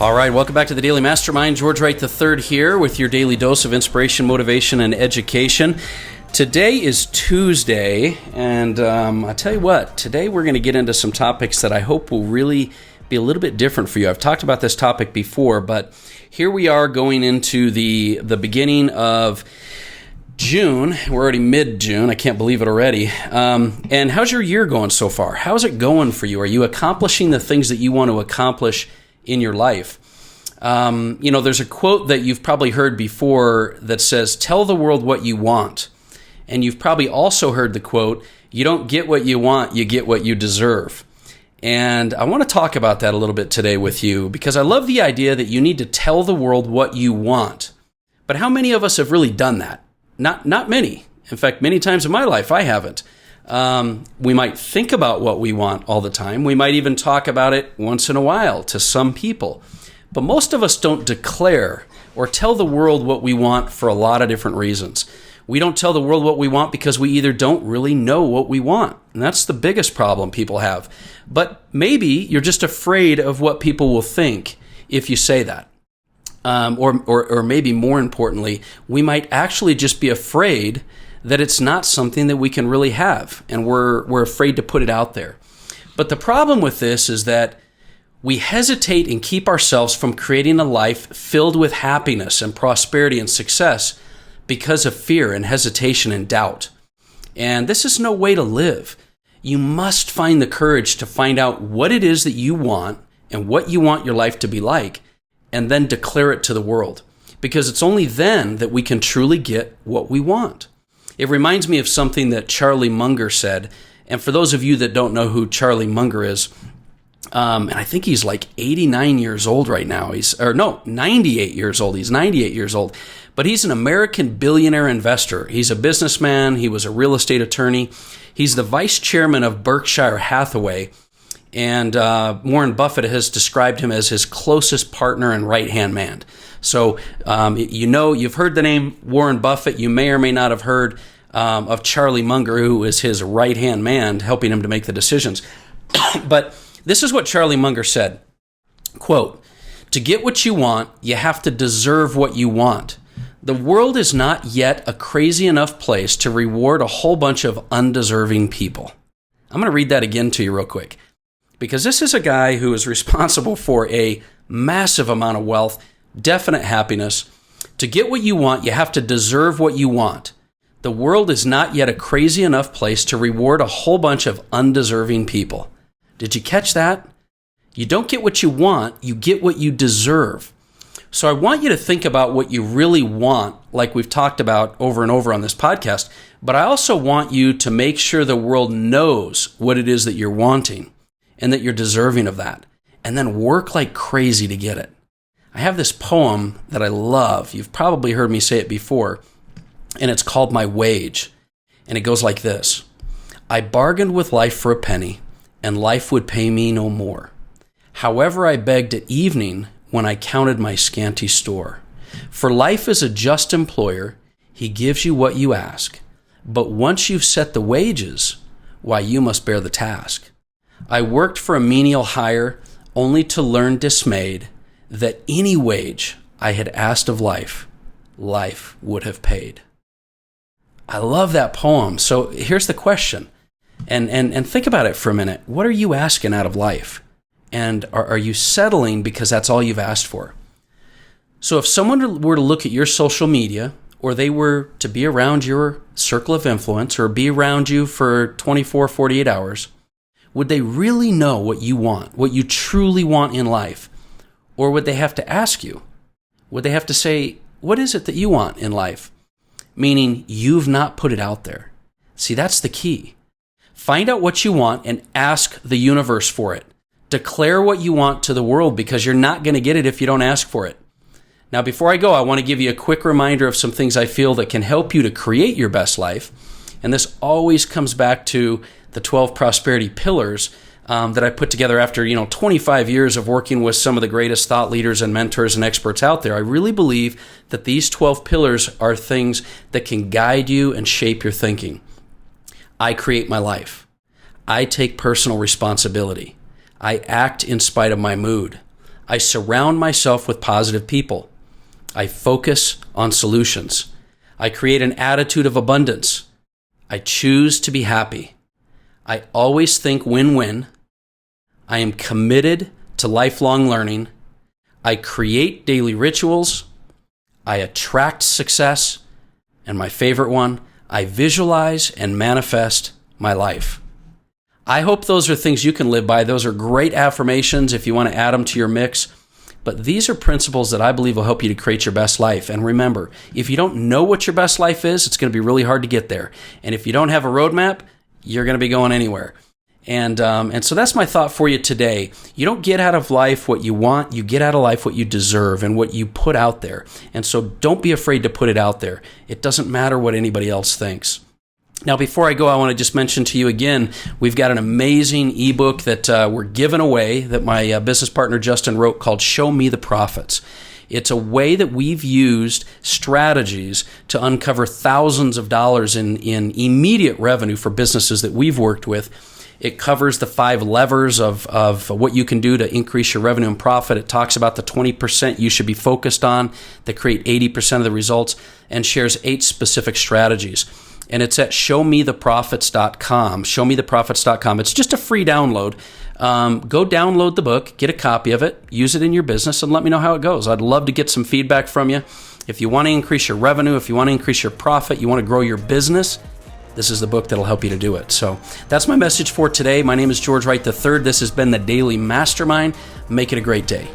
All right, welcome back to the Daily Mastermind. George Wright III here with your daily dose of inspiration, motivation, and education. Today is Tuesday, and I tell you what, today we're going to get into some topics that I hope will really be a little bit different for you. I've talked about this topic before, but here we are going into the beginning of June. We're already mid-June. I can't believe it already. And how's your year going so far? How's it going for you? Are you accomplishing the things that you want to accomplish in your life? There's a quote that you've probably heard before that says, tell the world what you want. And you've probably also heard the quote, you don't get what you want, you get what you deserve. And I want to talk about that a little bit today with you because I love the idea that you need to tell the world what you want. But how many of us have really done that? Not many. In fact, many times in my life, I haven't. We might think about what we want all the time. We might even talk about it once in a while to some people. But most of us don't declare or tell the world what we want for a lot of different reasons. We don't tell the world what we want because we either don't really know what we want. And that's the biggest problem people have. But maybe you're just afraid of what people will think if you say that. Or maybe more importantly, we might actually just be afraid that it's not something that we can really have. And we're afraid to put it out there. But the problem with this is that we hesitate and keep ourselves from creating a life filled with happiness and prosperity and success because of fear and hesitation and doubt. And this is no way to live. You must find the courage to find out what it is that you want and what you want your life to be like, and then declare it to the world. Because it's only then that we can truly get what we want. It reminds me of something that Charlie Munger said. And for those of you that don't know who Charlie Munger is, and I think he's like 89 years old right now. 98 years old. He's 98 years old. But he's an American billionaire investor. He's a businessman. He was a real estate attorney. He's the vice chairman of Berkshire Hathaway. And Warren Buffett has described him as his closest partner and right-hand man. So, you've heard the name Warren Buffett. You may or may not have heard of Charlie Munger, who is his right-hand man, helping him to make the decisions. But this is what Charlie Munger said, quote, "To get what you want, you have to deserve what you want. The world is not yet a crazy enough place to reward a whole bunch of undeserving people." I'm going to read that again to you real quick, because this is a guy who is responsible for a massive amount of wealth, definite happiness. To get what you want, you have to deserve what you want. The world is not yet a crazy enough place to reward a whole bunch of undeserving people. Did you catch that? You don't get what you want, you get what you deserve. So I want you to think about what you really want, like we've talked about over and over on this podcast, but I also want you to make sure the world knows what it is that you're wanting and that you're deserving of that, and then work like crazy to get it. I have this poem that I love. You've probably heard me say it before, and it's called My Wage, and it goes like this. I bargained with life for a penny, and life would pay me no more. However, I begged at evening when I counted my scanty store. For life is a just employer, he gives you what you ask. But once you've set the wages, why, you must bear the task. I worked for a menial hire, only to learn dismayed that any wage I had asked of life, life would have paid. I love that poem. So here's the question. And think about it for a minute. What are you asking out of life? And are you settling because that's all you've asked for? So if someone were to look at your social media, or they were to be around your circle of influence, or be around you for 24, 48 hours, would they really know what you want, what you truly want in life? Or would they have to ask you? Would they have to say, what is it that you want in life? Meaning you've not put it out there. See, that's the key. Find out what you want and ask the universe for it. Declare what you want to the world, because you're not going to get it if you don't ask for it. Now, before I go, I want to give you a quick reminder of some things I feel that can help you to create your best life. And this always comes back to the 12 prosperity pillars that I put together after 25 years of working with some of the greatest thought leaders and mentors and experts out there. I really believe that these 12 pillars are things that can guide you and shape your thinking. I create my life. I take personal responsibility. I act in spite of my mood. I surround myself with positive people. I focus on solutions. I create an attitude of abundance. I choose to be happy. I always think win-win. I am committed to lifelong learning. I create daily rituals. I attract success. And my favorite one, I visualize and manifest my life. I hope those are things you can live by. Those are great affirmations if you want to add them to your mix. But these are principles that I believe will help you to create your best life. And remember, if you don't know what your best life is, it's going to be really hard to get there. And if you don't have a roadmap, you're going to be going anywhere. And so that's my thought for you today. You don't get out of life what you want. You get out of life what you deserve and what you put out there. And so don't be afraid to put it out there. It doesn't matter what anybody else thinks. Now, before I go, I want to just mention to you again, we've got an amazing ebook that we're giving away that my business partner Justin wrote called Show Me the Profits. It's a way that we've used strategies to uncover thousands of dollars in immediate revenue for businesses that we've worked with. It covers the 5 levers of what you can do to increase your revenue and profit. It talks about the 20% you should be focused on that create 80% of the results and shares 8 specific strategies. And it's at showmetheprofits.com, showmetheprofits.com. It's just a free download. Go download the book, get a copy of it, use it in your business, and let me know how it goes. I'd love to get some feedback from you. If you want to increase your revenue, if you want to increase your profit, you want to grow your business, this is the book that'll help you to do it. So that's my message for today. My name is George Wright III. This has been the Daily Mastermind. Make it a great day.